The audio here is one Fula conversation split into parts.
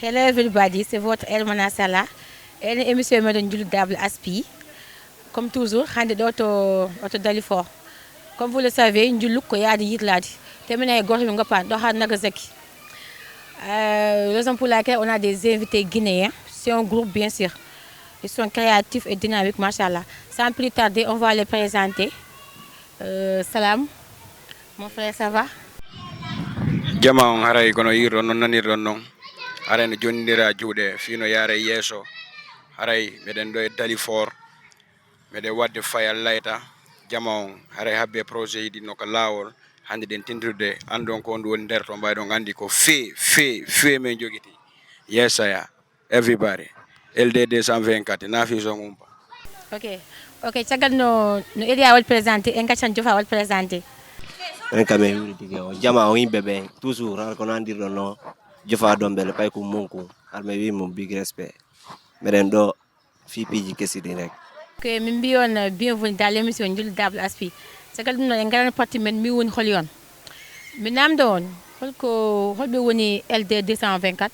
Hello everybody, c'est votre Elmana Sala. Et l'émission est de Double Aspi. Comme toujours, on est d'autres Dalifor. Comme vous le savez, nous avons dit que nous avons terminé Nagasaki. Raison pour laquelle on a des invités guinéens. C'est un groupe bien sûr. Ils sont créatifs et dynamiques, machallah. Sans plus tarder, on va les présenter. Salam, mon frère, ça va? Jama on haray kono yirɗo non nanirɗon noon haray no jonnidira juuɗe fino yaare yeeso haray meɗen ɗo e Dalifort meɗen wadde fayal layta jama on haray habbe projet yiɗi no ko laawol hande ɗen tintirde andon ko ndu woni nder to mbayɗon andi ko fe men jogiti yesaya everybody LD 224 nafi so umpa ok caggal no Elia wal présenté en gaccan Jofa wal présenté en kame wuri o jama o yimɓe ɓe toujours har ko nandirɗo no Jofa Dombele pay ko monku harme wi mum big respect meɗen ɗo fipiji kesiɗi rek ok min mbi on bienvenue dans l'émission Double Aspi caggal ɗum noon en garani parti men mi woni hol yon mi namdo on holɓe woni LD 224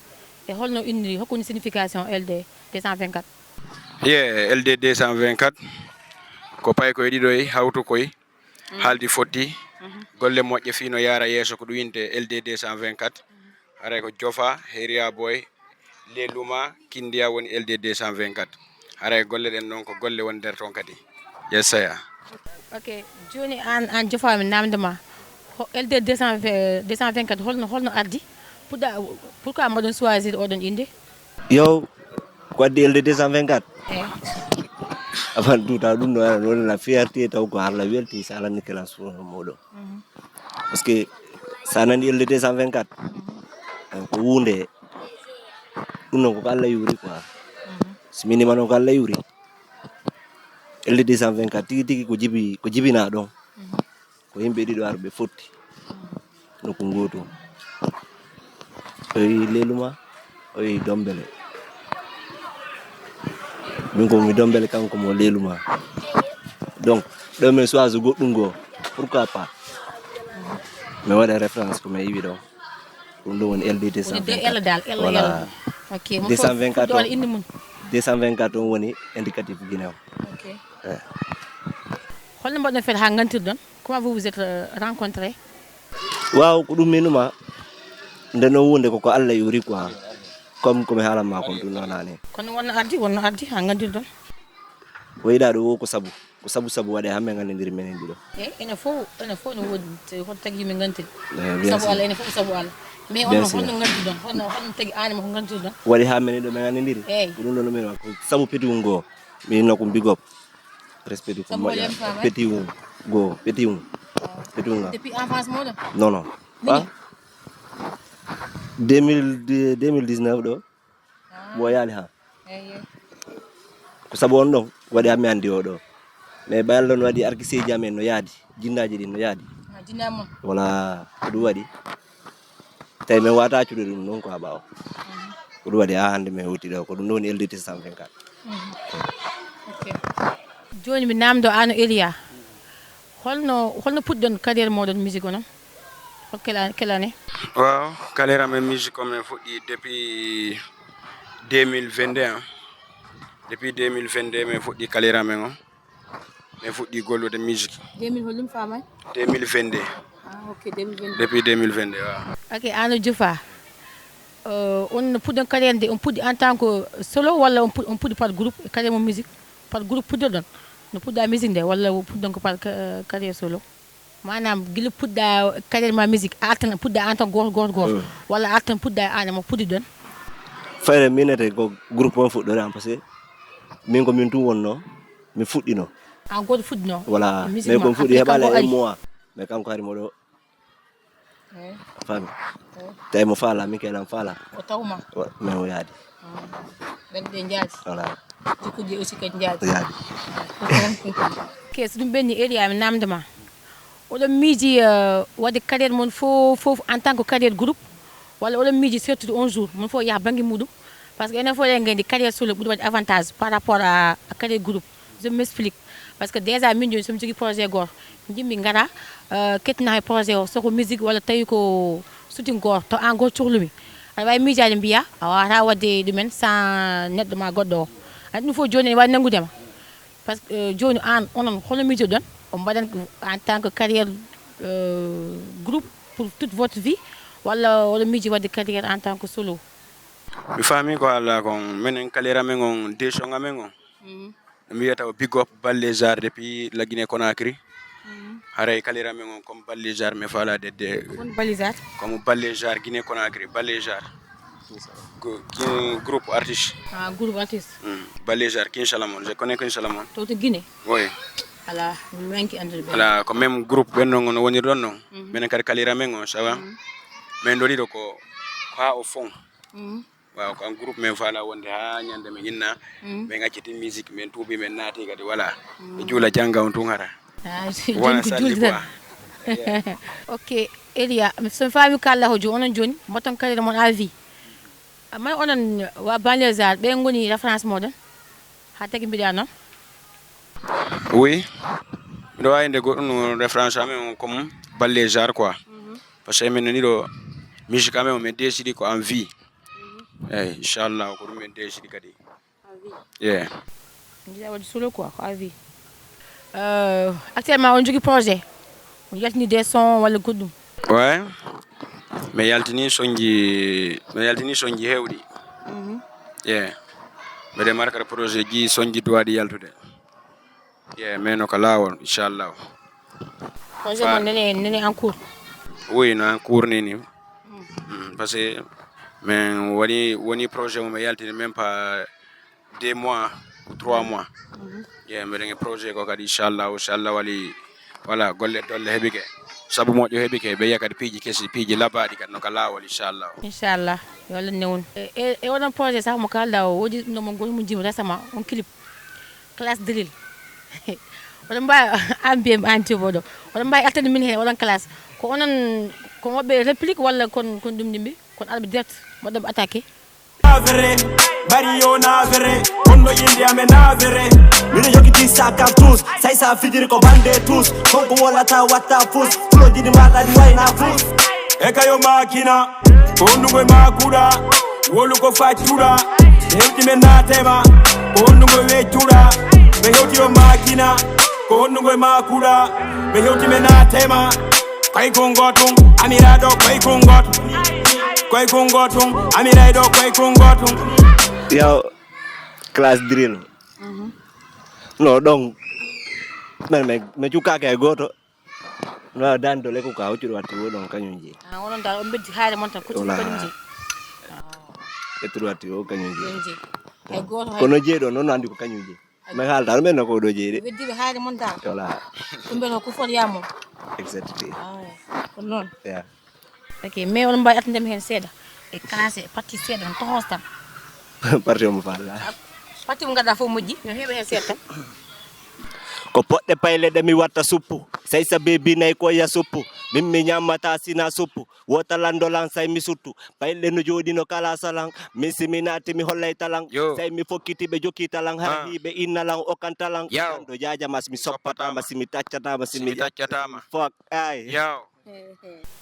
e holno inniri hokko woni signification LD 224 LD 224 ko pay koye ɗiɗo hawtu koye haaldi fotti golle moƴƴe fino yara yeeso ko ɗum winte LD 224 haray ko Jofa Heria Boy Leluma Kindiya woni LD 224 haray golle ɗen noon ko golle woni nder toon kadi yesaya ok joni an Jofa mi namdema LD 224 holno ardi pourquoi mbaɗon choisir oɗon inde yo ko addi LD 224 avant tout ɗum no woni la fierté taw ko harla welti sa alani kala suno moɗo parce que sa nani LD 224 ko wunde ɗum noon koko Allah yuri quoi so minima noon ko Allah yuri LD 224 tigi tigi ko jibina ɗon ko yimɓe ɗiɗo arɓe fotti noko goto o wi Leluma o wi Dombele min ko mi Dombele kanko mo Leluma donc ɗo min choisi goɗɗum goo pourquoi pas mi waɗa référence ko mi yiwi ɗo ɗum ɗo woni LD 224 voilà 224 on woni indicatif guinéen holno mbaɗon feere ha gantirɗon comment vous êtes rencontré waaw ko ɗum minuma nden o wonde koko Allah yuri quoi comme komi haalanma kon ɗum nonani kono wonno ardi ha gandirɗon o yiɗa ɗo wo ko sabu waɗe hamɓe gandidiri menen ɗiɗo ene fof no wodi hoto tagui yimɓe gantiri sabu Allah ene fof sabu Allah mais on holno gandirɗon holno tagui anima ko gantirɗon waɗi ha menen ɗo ɓe gandidiri ko ɗum ɗo min ko sabu petiwum goo minno ko big up respect ko moƴƴa petiwum goo petiwum depuis enfance moɗon non 2019 ɗo mo yaali ha ko sabu on ɗon waɗi hammi andi o ɗo mais ɓayal ɗon waɗi arkiseji amen no yaadi jinnaji ɗin no yaadi voilà ko ɗum waɗi tawi min wata accude ɗum noon ko ha ɓawa ko ɗum waɗi ha hande min hewti ɗo ko ɗum ɗo woni LD 224 joni mi namdo ano Elia holno puɗɗon carrière moɗon musique onon quelle année waaw carrière amen musique o min fuɗɗi depuis 2021 min fuɗɗi carrière amen o min fuɗɗi gollude musique 2022 ok 2022 depuis 2022 waaw ok ano Jofa on puɗɗon carrière nde on puɗɗi en tant que solo walla on puɗɗi par groupe carrière mo musique par groupe puɗɗoɗon no puɗɗa musique nde walla puɗɗon ko par carrière solo manam guila puɗɗa carrière ma musique artan puɗɗa en tant goto walla artan puɗɗa an mo puɗɗi ɗon fayre minete ko groupe on fuɗɗore an parce que min ko min tum wonno mi fuɗɗino an goto fuɗɗino voilà mais komi fuɗɗi heɓale 1 mois mais kanko hari moɗo fami tawi mo faala min keeɗam faala o tawma mais o yaadi ɓenɗe jaadi voilà jikkuji aussi kadi jaadi yaadi ok so ɗum ɓenni Elia mi namdema oɗon miiji wadde carrière mon fof en tant que carrière groupe walla oɗon miiji surtout un jour mon fof yaha banggue muɗum par ce que enen fof eɗen gandi carrière solo ɓuuri waɗi avantage par rapport à carrière groupe je m'explique par ce que déjà min joni somi jogui projet goto jimmi gara kettina e projet o soko musique walla tawi ko shooting goto to an goto cohlumi aɗa wawi miijade mbiya a wawata wadde ɗumen sans neɗɗo ma goɗɗo o andi ɗum fof joni ene wawi nangudema par ce que joni an onon hono miijoɗon on mbaɗan en tant que carrière groupe pour toute votre vie walla oɗon miiji wadde carrière en tant que solo mi faami ko ala kon minen kalira men on décision amen on mi wiyata o big up Balléjar depuis la Guinée Conakry haray kalira men on comme Balléjar me fala de on Balléjar comme Balléjar Guinée Conakry Balléjar groupe artiste groupe artiste Balléjar King Salamon je connais King Salamon to Guinée oui ala manki andude ala ko même groupe ben non woni don non minen kadi kalira men on ça va mais ndoli do ko ha au fond waaw ko groupe men fala wonde ha nyande men inna be ngacciti musique men tuubi men naati kadi wala e juula janga on tun hara wala salli quoi ok Elia so faami kala hojo onon joni moton kala mon à vie may onon wa Balléjar be ngoni référence modon ha tagi mbiɗa non oui do wayde goddo référence amen comme Balléjar quoi parce que men ni do musique amen men décidi ko en vie inchallah ko dum men décidi kadi yeah ndiya wadi solo quoi ko à vie actuellement on jogi projet on yaltini des sons wala goddum ouais mais yaltini sonji hewdi yeah mais de marquer projet ji sonji doadi yaltude yeah mais no ko lawol inchallah projet mon nene en cours oui no en cours nini parce que mais woni projet mo yaltini même pas 2 mois ou 3 mois yeah mais le projet ko kadi inchallah wali wala golle dolle hebike sabu mojo hebike be yakade piiji kesi piiji labadi kad no ka lawol inchallah wala newon e wona projet sax mo kalda wodi no mo gol mo jim récemment on clip classe drill wala mbay ambiem anti bodo wala mbay altani min he wala classe ko onon ko mobbe réplique wala kon dum dimbi kon albi direct moddo attaquer Navere, Mario Navere, Kondo India me Navere. Mine yogi di sa cartouche, sai sa figure ko bande tous. Kongo wala ta wata fus, flow di mala di wai na fus. Eka yo makina, kondu we makuda, wolu ko fatura. Henti me natema, kondu we wechura. Me hoti yo makina, kondu we makuda, me hoti me natema. Kai kongotung, amirado kai kongotung. Koi kungotung, amiraido koi kungotung. Yo, class drill. No dong. Me chuka ke goto. No dando le ku ka uchuru ati wo dong kanyunji. Onon dal mbedi haare mon tan ko kanyunji. Eturu ati wo kanyunji. E goto kono jeedo non andi ko kanyunji. Me hal dal men ko do jeede. Weddi be haare mon dal. Wala. Tumbe no ku fon yamo. Exactly. Kon non. Yeah. Ok, mais on mbay atndem hen seeda e classé parti seeda on tohos tan Parti mo falla. parti mo gada fo moji yo hebe hen seeda Ko podde payle de mi watta suppu say sa bebi nay ko ya suppu min mi nyamata sina suppu wota lando lan say mi suttu payle no jodi no kala salang min siminati mi hollay talang say mi fokkiti be jokki talang harbi be inna lang o kan talang do jaaja mas mi soppata mas mi taccata mas mi taccata fuck ay yo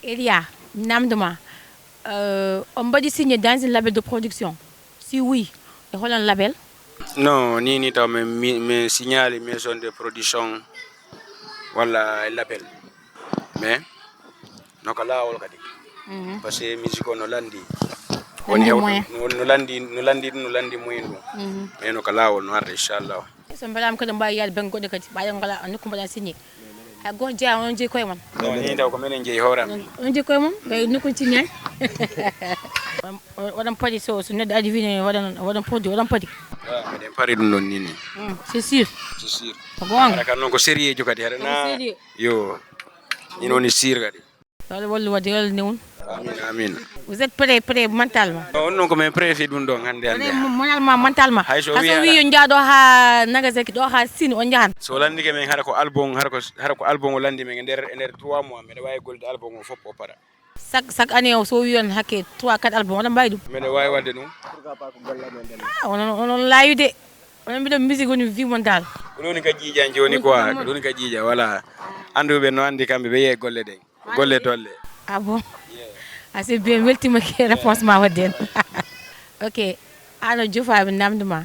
Elia namduma on badi signé dans un label de production si oui et holan label non ni taw me signale maison de production wala label mais no ka lawol kadi parce que musique no landi woni no landi moyen mais no ka lawol no arde inchallah so mbalam kadi mbay yal ben godde kadi bayan ngala an ko mbada signé ay go jaa on je koy man ni taw ko menen jeey horam on je koy mom bay ni ko signé wadan padi so neddo adivine wadan produit wadan padi meden pari dum non ni c'est sûr gonga kan non ko sérieux jo kadi harana yo ino ni sir kadi wala wadi wala newun amin vous êtes prêt mentalement non ko men prêt fi dum don hande mentalement hayso wi yo njaado ha nagasaki do ha sin on jahan so landi ke men hara ko album landi men nder 3 mois men way golde album o fop o para chaque année so wi on hakke 3-4 album wala mbay dum men way wadde dum on layude on bi de musique woni vie mondial doni ka jiija joni quoi doni ka jiija wala andube no andi kambe be ye golle de golle tolle ah bon assez bien weltima ke réponse ma wadden ok ano jofaɓe namdema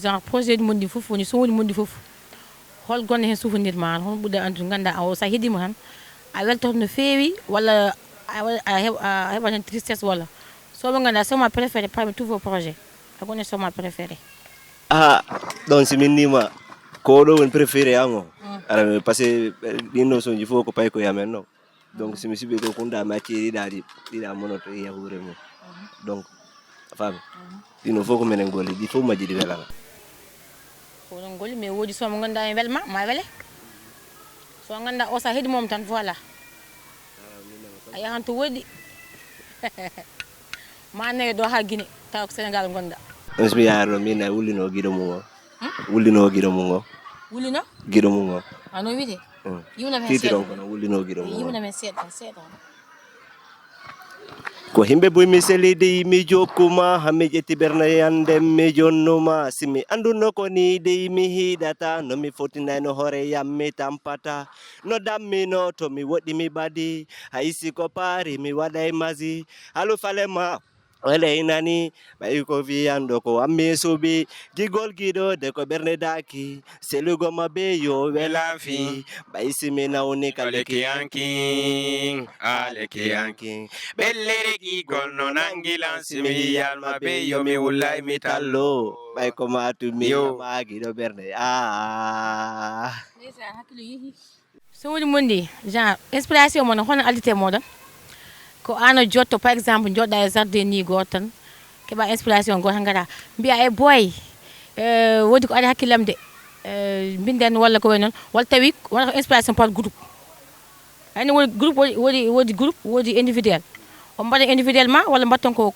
genre projet mon ndi fof woni so woni mon ndi fof hol gonne hen souvenirma hon ɓuuɗa andude ganda o sa heeɗima tan a weltoto no feewi walla a heɓat hen tristesse walla soɓe ganda soma préféré parmi tous vos projets a gonne soma préféré ɗon si min nima ko ɗo woni préféré an o ara par ce que ɗin notionji fof ko pay ko yamen no donc somi siɓi ko kundami acci ɗiɗa monoto e yahure mum donc a faami ɗino fof ko minen golli ɗi fof majji ɗi welana oɗon golli mais woodi somo ganduɗa en welma ma wele so ganduɗa o sa heeɗi mom tan voilà a yahan to woɗɗi ma nawe ɗo ha Guinée taw ko Sénégal gonɗa on somi yaari ɗo min wullino guiɗo mum o wullino guiɗo mum o wullino guiɗo mum o ano wiide yimna men titiron kono wullino guiɗo mum o yimna men seeɗa ko himɓe boy mi selide mi jokkuma hami ƴetti ɓernde yande mi jonnuma simi anduno ko ni dey mi hiɗata no mi fotinayno hoore yam mi tampata no dammino to mi woɗɗi mi ɓadi haysi ko paari mi waɗay masi halu falema wele nani ɓayi ko wiyanɗo ko ammi suuɓi gigol giɗode ko ɓernde daki selugo maɓe yo welafi ɓayi simi nawni kaleki yanki aleki yanki ɓellere gigol no nangilan simi yiyal maɓe yo mi wullay mi tallo ɓay ko matumi ma giɗo ɓernde hakkilo yeehi so woni mondi genre inspiration mon hono aldite moɗon ko ano jotto par exemple joɗɗa e jardin ni goto tan keeɓa inspiration goto tan gaɗa mbiya e boy woodi ko ari hakkillam de binden walla ko way noon walla tawi wonata ko inspiration par groupe hayni wodi groupe wodi groupe wodi individuel o mbaɗa individuellement walla mbatton ko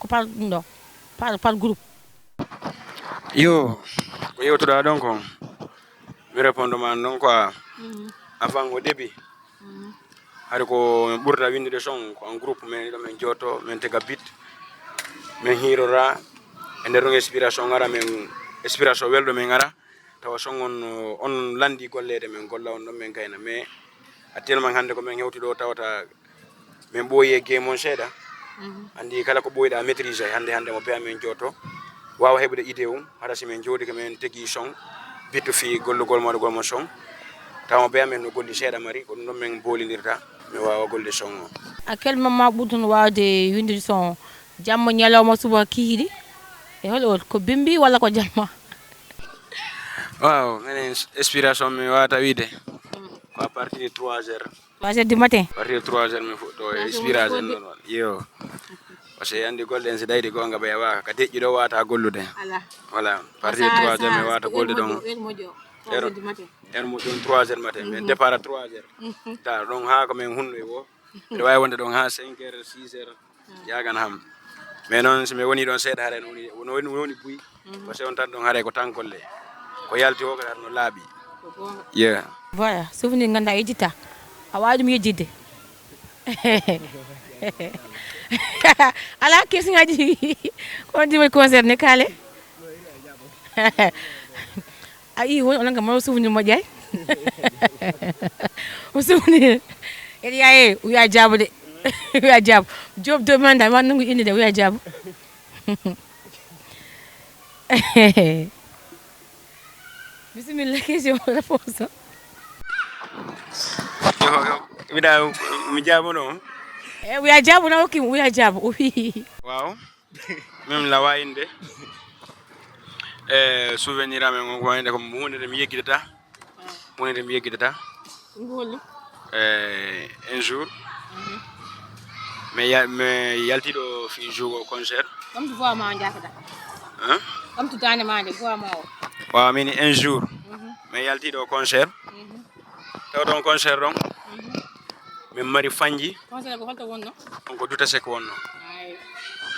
par ɗum ɗo par groupe yo ko yewtuɗa ɗon ko mi répondre ma noon quoi avant au début hari ko min ɓurda windude son ko en groupe men ɗo min jooto min tega bit min hirora e nder ɗon inspiration gara min inspiration welɗo min gara tawa son on landi gollede min golla on ɗon min gayna mais actuellement hande ko min hewti ɗo tawata min ɓooyi e game on seeɗa andi kala ko ɓooyiɗa maîtrise hande mo beya min jooto wawa heɓude idée um hara si min jooɗi ko min tegui son bitto fi gollugol maɗugol mo son tawa mo beya min no golli seeɗa mari ko ɗum ɗon min bolidirta mi wawa golle son o à quel moment ɓurton wawde windude son jamma ñalawma suba kihiɗi e hol ko bimbi walla ko jamma waaw minen inspiration mi wawata wiide ko à partir de 3 heures 3 heures du matin à partir de 3 heures mi fuɗɗo inspiration noon yo par ce que andi golle en so daydi gonga ɓe yawaka ka deƴƴi ɗo wata gollude voilà partir de 3 heures mi wawata golde ɗon heure moƴƴon 3 heures matin min départ à 3 heures ta ɗon ha ko min hunno e wo mbiɗa wawi wonde ɗon ha 5 heures 6 heures yagan ham mais noon somi woni ɗon seeɗa haren woni buy par ce que on tan ɗon haare ko tan golle ko yalti o ko no laaɓi yeah voilà souvenir ganda yejjita a wawi ɗum yejjidde ala question ngaji ko dimi concerne kale ayi woni onon kam mo souvenir moƴƴay o souvenir eɗi yaye wiya jaabu de wiya jaabu job do manda ma nangu inde de wiya jaabu bisimilla question réponse wiɗa mi jaabono e wiya jaabu na hokkimo wiya jaabu o wi waaw même lawa inde e souvenir amen on ko wayde ko hunde nde mi yeggidata hunde nde mi yeggidata ngolli un jour mi yaltiɗo fi jour concert ɓamtu voix ma jakata ɓamtu dande ma nde voix ma o waaw min un jour mi yaltiɗo concert taw ɗon concert ɗon min mari fanji concert ko holto wonno on ko duta sek wonno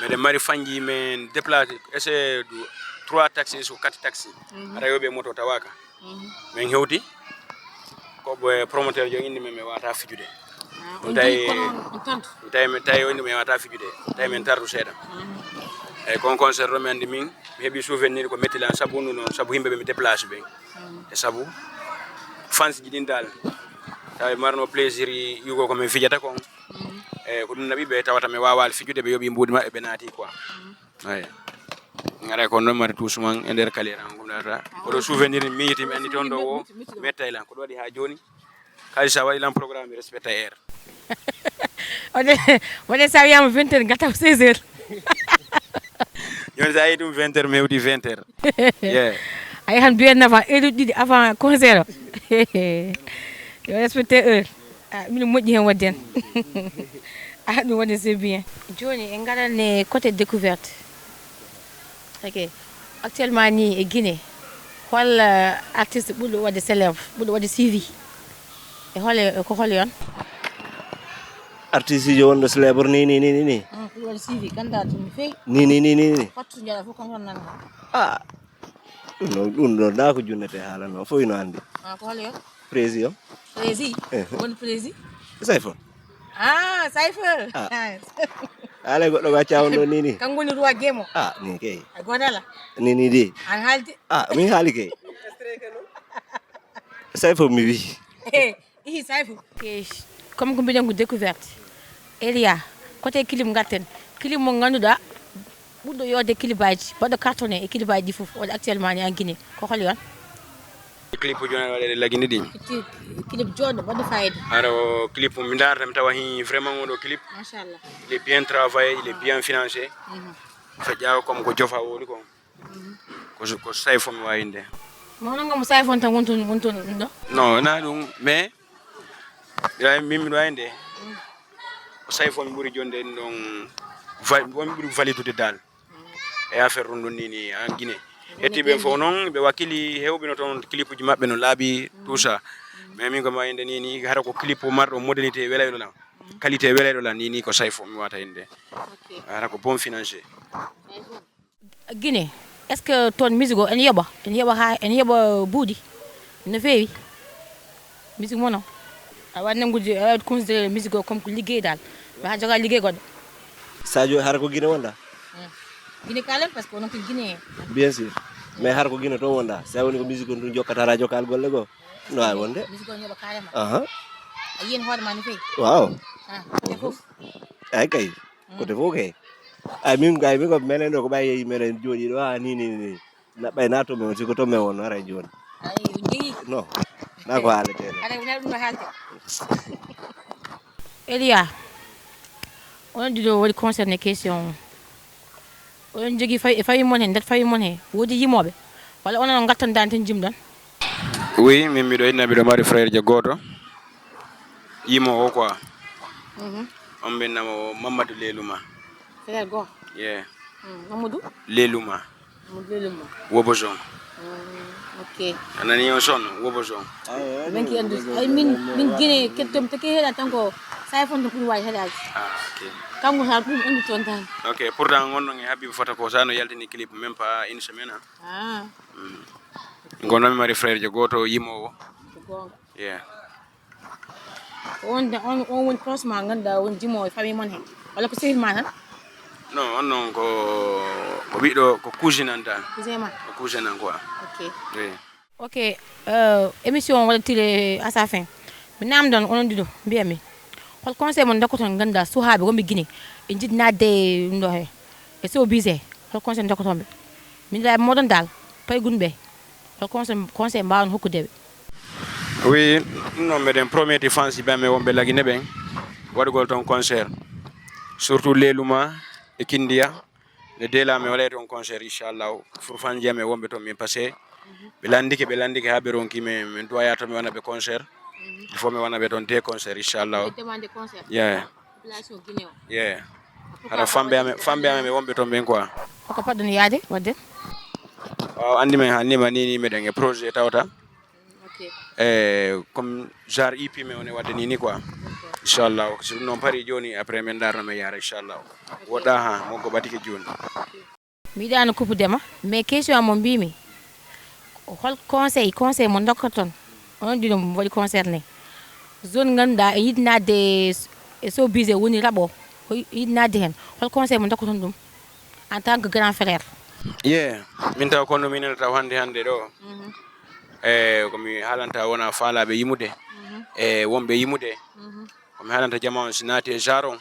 miɗen mari fanji min déplacé essaye 3 taxis ou 4 taxi ara yoɓe moto tawaka min hewti koɓe promoteur jo indi men mi wata fijude tawi indi mi wata fijude tawi min tardu seeɗa eyyi kon concert ɗo mi andi min mi heeɓi souvenir ko mettilan saabu ndu noon saabu yimɓeɓe mi déplace ɓe e saabu fans ji ɗin dal tawi marno plaisir yugo komin fijata kon ko ɗum naɓi ɓe tawata mi wawal fijude ɓe yoɓi mbuudi maɓɓe ɓe naati quoi ay ngara ko noon mari tuusuman e nder kaliran gumɗata oɗo souvenir mi yiti mi andi toon ɗo o mettay lan ko ɗo waɗi ha joni kadi sa waɗi lan programme mi respecta heure waɗe sa wiyama 20 heures gattaw 16 heures joni sa yi ɗum 20 heures mi hewti 20 heures yeah a yahan duwen avant heure ɗiɗi avant concert o yo respecté heure mino moƴƴi hen wadde hen ɗum waɗi c'est bien joni en gaɗanne côté découverte ok actuellement ni e Guinée hol artiste ɓuurɗo wadde célèbre ɓuurɗo wadde suivi e hole ko hol yon artiste jo wonɗo célèbre ni ɓuurɗo wadde suivi ganda tum fewi ni fattu jaɗa fof kam ton nan ah ɗum ɗo da ko junnete haala noon fof ino anndi ko hol yon président prési woni prési sayfo sayfo haala goɗɗo wacca on ɗo ni kam woni roi game o ni kay a godala ni de an haalde min haali kay sayfo mi wi ihi sayfo comme ko mbiɗen ko découverte Elia côté clip garten clip mo ngannduɗa ɓurɗo yode clipaji baɗɗo cartonné e clipaji ɗi fof waɗa actuellement ni en Guinée ko hol yon clip joni waɗede lagine ɗi clip joɗɗo baɗɗo fayida alors clip mi darata mi tawa hi vraiment oɗo clip machallah il est bien travaillé il est bien financé feƴƴaka comme ko jofa woli ko ko sayfo mi wawi inde mono ngam sayfon tan wonton ɗum ɗo non na ɗum mais min miɗo wawi nde ko sayfo mi ɓuuri jonde ɗon womi ɓuuri valitude dal e affaire ɗum ɗon nini en Guinée hettiɓe fof noon ɓe wakkili hewɓe no toon clip uji maɓɓe no laaɓi tout ça mais min komi wayinde nini hara ko clip marɗo modalité welayɗo lan qualité welayɗo lan nini ko sayfo mi wata inde hara ko bon financé Guinée est ce que toon musique o ene yoɓa buuɗi no feewi musique mono a wawi nangude a wawi considéré musique o comme ko liggey dal ha joga liggey goɗɗo Sadio hara ko Guinée wonɗa Guinée kalen par ce que onon ko Guinée bien sûr mais hara ko Guinée toon wonɗa sa woni ko musique o ɗum jokkata radio kal golle goo no wawi wonde musique o yoɓa carrément a yiyen hoorema no feewi waaw côté fof ay kay côté fof kay min ko menen ɗo ko ɓayi yeeyi meɗen jooɗi ɗo ni ɓay na tomme on siko tomme on ara joni ay jeeyi non na ko haaleteno aɗa wona ɗum no haalte Elia onon ɗiɗo waɗi concerné question onon jogui fayi mon he nder fayi mon he woodi yimoɓe walla onon gattandani tan jimɗon oui min mbiɗo inna mbiɗo mari frère je goto yimo o quoi on ɓennamo Mamadou Leluma frère goto yeah Mamadou Leluma Woboson ok anani on son Woboson banki andu ay min Guinée kettom te ke heeɗa tan ko sayfon to ɓuuri wawi heeɗade ok kanko ha ɗum andu toon tan ok pourtant gonɗon e Habib Fota ko sa no yaltini clip même pas une semaine gonnomi mari frère je goto yimowo gonga yeah on woni prosement ganduɗa woni jimowo e famille mon he walla ko sehil ma tan non on noon ko ɓiɗɗo ko cousine an tan cousin ma ko cousine an quoi ok oui ok émission o waɗatire à sa fin mi namdon onon ɗiɗo mbiyami hol conseil mon dokkoton ganduɗa suhaɓe wonɓe Guinée e jiɗi nadde ɗum ɗo he e showbiz hol conseil dokkotonɓe min ɗaɓe moɗon dal paygunɓe hol conseil mbawon hokkudeɓe oui ɗum noon mbiɗen prometti fansi ɓe wonɓe Lagine ɓen waɗugol toon concert surtout Leluma e Kindia nde delami waɗay toon concert inchallahu furfan jiyam e wonɓe toon min passé ɓe landike ha ɓe ronki min doya to mi waɗa ɓe concert il faut mi waɗa ɓe toon te concert inchallahu yeah hara famɓe amen ɓe wonɓe toon ɓen quoi hoko poɗɗon yaade wadde waaw andi men hannima nini meɗen e projet tawta comme genre EP me one wadde nini quoi inchallah so ɗum noon paari joni après min darno mi yara inchallah woɗɗa ha monko ɓatike joni mi yiɗano kuppudema mais question mo mbimi hol conseil mo dokkaton onon ɗiɗo waɗi concerné zone ganduɗa e yiɗnade e showbiz woni raaɓo yiɗnade hen hol conseil mo dokkaton ɗum en tant que grand frère min taw kono minen taw hande ɗo komi haalanta wona faalaɓe yimude e wonɓe yimude mi halanta jama on si naati e jaron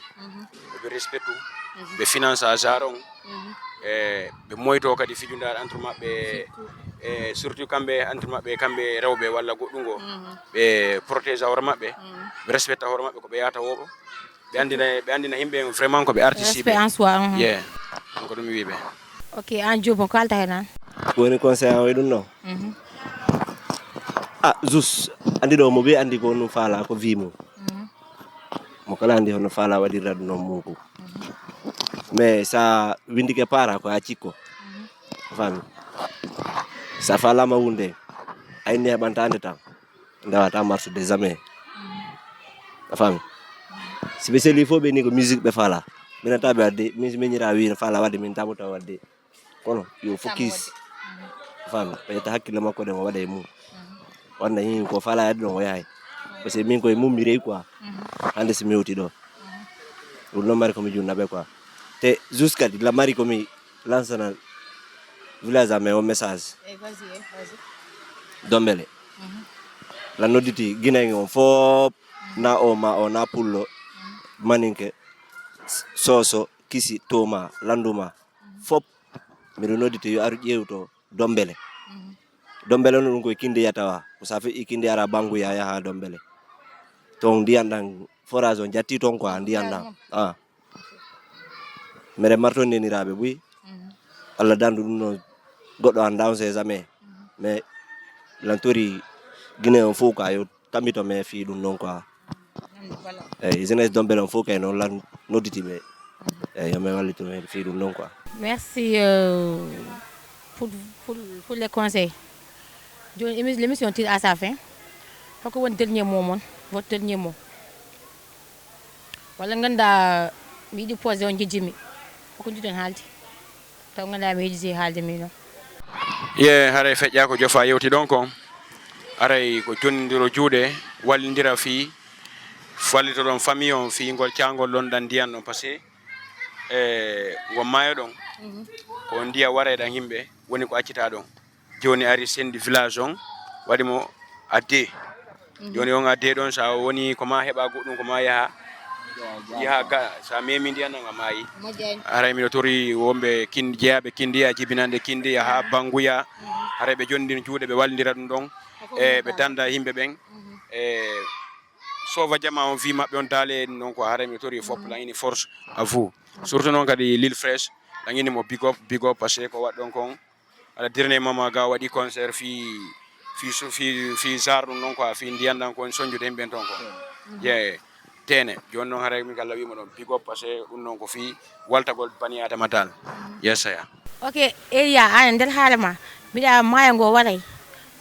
ɓe respectu ɓe finance a jaron ɓe moyto kadi fijundar entre maɓɓe e surtout kamɓe entre maɓɓe kamɓe rewɓe walla goɗɗungo ɓe protége hoore maɓɓe ɓe respecta hoore maɓɓe ko ɓe yahata woɓo ɓe andina yimɓe vraiment ko ɓe artiste respect en soi yeah donc ɗum mi wiɓe ok an jobon ko halta hen an woni conseil o ɗum non Zous andi ɗo mo ɓe andi ko no faala ko wi mum mo kala andi hono faala waɗirta ɗum noon mungu mais sa windike para ko ha cikko fami sa falama wunde ayni heɓantande tan ndewata marsude jamais a fami siɓe seli fof ɓe ni ko musique ɓe faala minataɓe wadde min miñira wi faala wadde min tamuta wadde kono yo focus fami ɓeyta hakkille makko ɗen o waɗa e mum wanda hin ko faala yadde ɗon o yahay par ce que min koye mum mi rewi quoi hande so mi yewti ɗo ɗum noon mari komi junnaɓe quoi te juste kadi la mari komi lancana village amen o message Dombele la nodditi guinée on fop na oma o na pullo maninke soso kisi toma landuma fop miɗo nodditi yo aru ƴewto Dombele Dombele no ɗum koye kinde yatawa ko sa feƴƴi kinde ara banguya yaha Dombele ton ndiyan ɗan forage o jatti ton quoi ndiyan ɗan mbeɗe martondiniraɓe ɓuyi Allah dandu ɗum no goɗɗo an down ses jamais mais lantori guinée on fof quoi yo tambito me fi ɗum noon quoi eyyi jeunesse Dombele on fof kay noon lan nodditiɓe eyyi yo min wallito me fi ɗum noon quoi. Merci pour les conseils. L'émission tire à sa fin. Faut que votre dernier mot, votre dernier mot. Wala nganda mi di poser on jimi. Faut que tu donnes halti. Taw nganda mi di halde mi no. Ye haray feƴƴa ko jofa yewti ɗon kon aray ko jonnidiro juuɗe wallidira fi fallito ɗon famille on fingol cangol ɗon ɗan ndiyan ɗon par ce que ngon maayo ɗon ko ndiya wara ɗan yimɓe woni ko accita ɗon joni ari sendi village on waɗimo adde joni on adde ɗon sa woni koma heɓa goɗɗum koma yaha ga sa memi ndiyan ɗan a maayi haray miɗo tori wonɓe kindi jeeyaɓe kindiya jibinande kindiya ha banguya haray ɓe jondini juuɗe ɓe wallidira ɗum ɗon e ɓe danda yimɓe ɓen e sova jama on wi maɓɓe on daale ɗum ɗon ko haray miɗo tori fop langini force à vous surtout noon kadi Lil Fresh langini mo big up par ce que ko waɗɗon kon ala dernier moment ga waɗi concert fi sar ɗum ɗon quoi fi ndiyan ɗan kon soñjude yimɓe ton ko ye tene joni noon haray min kala wima ɗon big up par ce que ɗum ɗon ko fi waltagol bani adama dal yesaya ok Elia an nder haala ma mbiɗa maayo ngo waray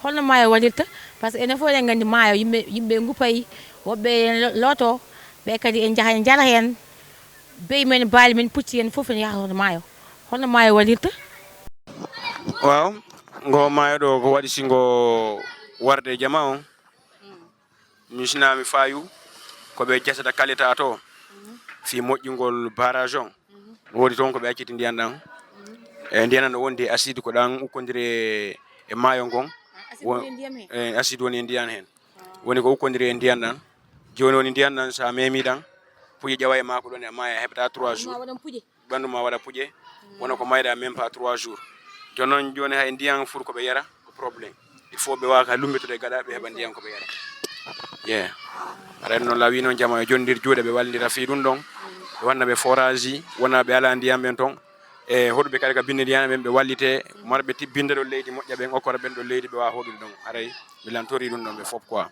holno maayo waɗirta par ce que enen fof eɗen gandi maayo yimɓe guppayi woɓɓe looto ɓe kadi en jaha en jara hen beyi men baali men pucci hen fof en yaha hoto maayo holno maayo waɗirta waaw ngo maayo ɗo ko waɗi singo warde jama on mi sinami fayu koɓe jasata kalita to fi moƴƴingol barrage on woodi toon koɓe acciti ndiyan ɗan e ndiyan ɗan wondi acide ko ɗan ukkodiri e maayo ngon acide woni e ndiyan hen woni ko ukkodiri e ndiyan ɗan joni woni ndiyan ɗan sa memi ɗan puƴe ƴewa e mako ɗon e maya heɓata 3 jours ɓandu ma waɗa puƴe wona ko mayɗa même pas 3 jours joni noon joni hay ndiyan foti koɓe yara ko probléme il faut ɓe waka lumbitude gaɗa ɓe heɓa ndiyan koɓe yara ye aɗa noon lawi noon jama e jondir juuɗe ɓe wallidira fi ɗum ɗon ɓe wanna ɓe forage ji wona ɓe ala ndiyam ɓen toon e hoɗuɓe kadi ko binde ndiyam ɓen ɓe wallite marɓe tibbinde ɗo leydi moƴƴa ɓen okkora ɓen ɗo leydi ɓe wawa hoɗude ɗon haray mi lantori ɗum ɗon ɓe foof quoi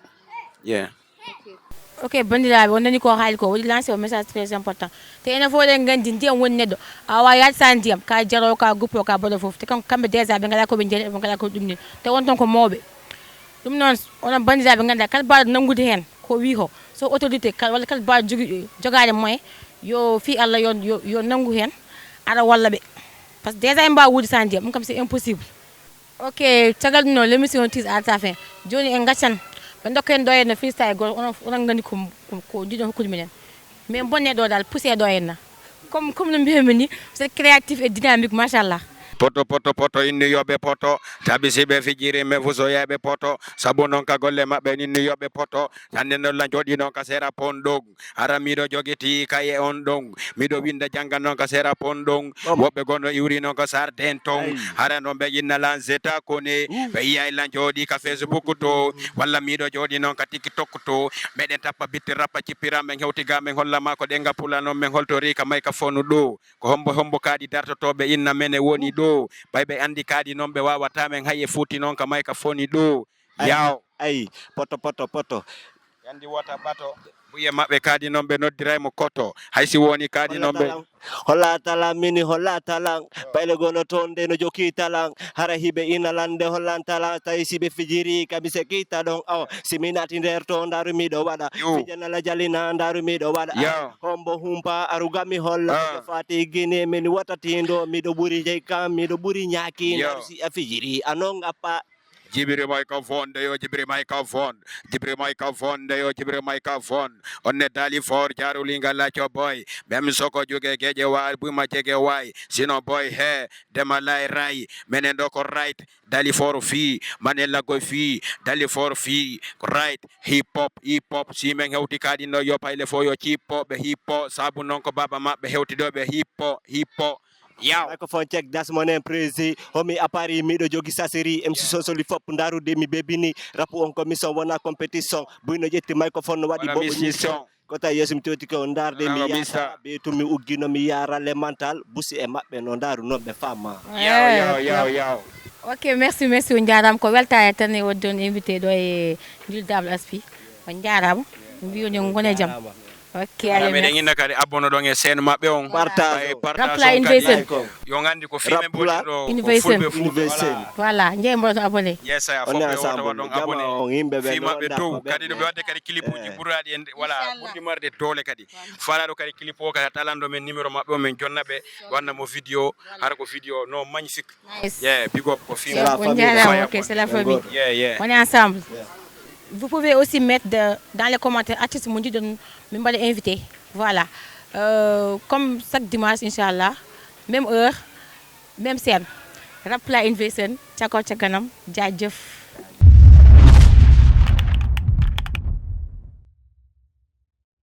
ye ok bandiraɓe on nani ko haali ko waɗi lancé o message très important te enen fof eɗen gandi ndiyam woni neɗɗo a wawa yaade sa ndiyam ka jaro ka guppo ka baɗo foof te kamɓe déjà ɓe gala koɓe jeeri ɓe gala ko ɗum ni te won ton ko mawɓe ɗum noon onon bandiraɓe ganduɗa kala mbaɗo nangude hen ko wi ko so autorité walla kala mbaɗo jogade moyen yo fi Allah yo nangu hen aɗa walla ɓe par ce que déjà en mbawa wuude sa ndiyam ɗum kam c'est impossible ok caggal ɗum noon l' émission tise à sa fin joni en gaccan ɓe dokka en ɗo henna freestyle goto onon gandi ko ndiɗon hokkude minen mais bonne ɗo dal poussé ɗo henna comme no mbiyami ni vous êtes créatif et dynamique machallah poto inni yoɓe poto tabisiɓe fijiri me fusoyaɓe poto sabu noon ka golle maɓɓe inni yoɓe poto hande noon joɗi noon ka sera pon ɗon ara miɗo jogiti kaye on ɗon miɗo winda jangga noon ka sera pon ɗon woɓɓe gonno iwri noon ko sarden ton hara noon ɓe yinna lan zeta kone ɓe yiyay lan joɗi ka Facebook to walla miɗo joɗi noon ka TikTok to meɗen tappa bitti rappa cippira men hewtiga men hollama ko ɗen gappula noon men holtori ka microphone ɗo ko hombo kaadi dartotoɓe inna men e woni ɗo ɓayɓe andi kaadi noon ɓe wawata men haye fuuti noon ka microphone ɗo yaw ay poto yandi wota bato buye maɓɓe kaadi noon ɓe noddiraymo koto haysi woni kaadi noon ɓe holla talan mini holla talan payle gono toon de no joki talan hara hiɓe inalande hollan talan tawi siɓe fijiri kabi se kita ɗon aw simi nati nder to ndaru miɗo waɗa fijanala jalina ndaru miɗo waɗa hombo humpa arugami holla fati guine min watatindo miɗo ɓuuri jey kam miɗo ɓuuri ñaki ndaru si a fijiri anon appa Jibri microphone de yo jibri microphone de yo jibri microphone onne dali for jarulinga la cho boy même soko joge geje wa buma jege way sino boy he dema lay ray menen do ko right dali for fi manella go fi dali for fi right hip hop si men hewti kadi no yo payle fo yo chippo be hip hop sabu non ko baba mabbe hewti do be hip hop Yow. Microphone check, that's my name, Prezi. Homi apari mido jogi sasiri. MC Sonsoli fop ndaru de mi bebini. Rapu on commission wana competition. Buino jeti microphone wadi bobo mission. Kota yesim toti ko ndar de mi yara. Be to mi ugino mi yara le mental. Busi e mabbe no ndaru no be fama. Yow. Ok, merci Ndiaram ko welta tane wodon invité do e Juldable Aspi. Ndiaram mbiyo ni ngone jam. Ok, allez merci. Kadi abonno don e scène mabbe on partage Rapla Invasion yo ngandi ko filme Rapla Invasion voilà njey mo abonné yes I on don abonné on himbe be mabbe to kadi do wadde kadi clip uji buradi en voilà burdi marde dole kadi fala do kadi clip o kadi talando men numéro mabbe men jonnabe wanna mo vidéo har ko vidéo no magnifique yeah big up ko film ok c'est la famille on est ensemble. Vous pouvez aussi mettre dans les commentaires artistes mon dit de me inviter. Voilà. Comme chaque dimanche, Inch'Allah, même heure, même scène. Rapla Invasion, Tchako Tchakanam, Djadjef.